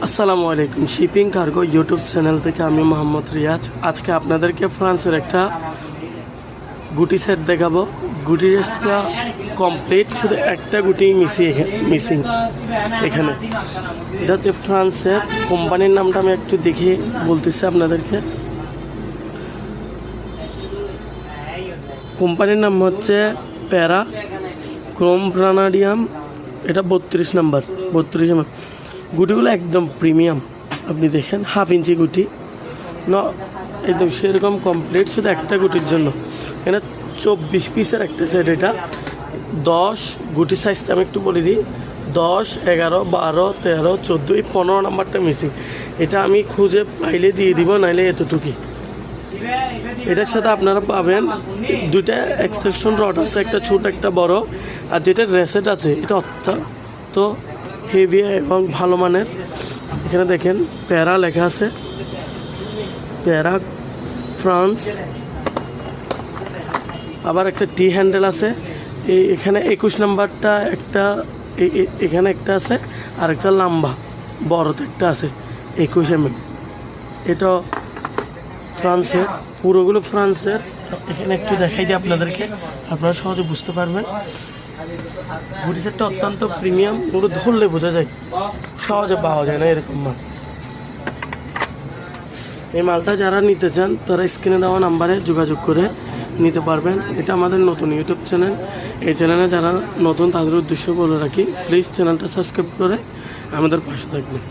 আসসালামু আলাইকুম। Shipping cargo YouTube channel থেকে আমি মোহাম্মদ রিয়াজ। আজকে আপনাদেরকে ফ্রান্সের একটা গুটি সেট দেখাবো। গুটি সেটটা কমপ্লিট, শুধু একটা গুটি মিসিং এখানে। এটা হচ্ছে ফ্রান্সের কোম্পানির নামটা আমি একটু দেখিয়ে বলতেছি আপনাদেরকে। কোম্পানির নাম হচ্ছে প্যারা ক্রোম ভ্যানাডিয়াম। এটা 32 নাম্বার। গুটিগুলো একদম প্রিমিয়াম, আপনি দেখেন, হাফ ইঞ্চি গুটি একদম সেরকম কমপ্লিট, শুধু একটা গুটির জন্য। এখানে 24 পিসের একটা সেট। এটা 10 গুটি সাইজটা আমি একটু বলে দিই। 10, 11, 12, 13, 14, এই 15 নাম্বারটা মিসিং। এটা আমি খুঁজে পাইলে দিয়ে দিব, নাইলে এতটুকুই। এটার সাথে আপনারা পাবেন দুইটা এক্সটেনশন রড আছে, একটা ছোট একটা বড়। আর যেটা রেসেট আছে এটা অত্যন্ত হেভি এবং ভালো মানের। এখানে দেখেন প্যারা লেখা আছে, প্যারা ফ্রান্স। আবার একটা টি হ্যান্ডেল আছে। এখানে 21 নাম্বারটা একটা এখানে একটা আছে, আর একটা লম্বা বড়তে একটা আছে 21 mm। এটা ফ্রান্সের, পুরোগুলো ফ্রান্সের। এখানে একটু দেখাই দিই আপনাদেরকে, আপনারা সহজে বুঝতে পারবেন। গুটি সেটটা অত্যন্ত প্রিমিয়াম, পুরো ধরলে বোঝা যায়, সহজে পাওয়া যায় না এরকম মাল। এই মালটা যারা নিতে চান তারা স্ক্রিনে দেওয়া নাম্বারে যোগাযোগ করে নিতে পারবেন। এটা আমাদের নতুন ইউটিউব চ্যানেল। এই চ্যানেলে যারা নতুন তাদের উদ্দেশ্য বলে রাখি, প্লিজ চ্যানেলটা সাবস্ক্রাইব করে আমাদের পাশে থাকবেন।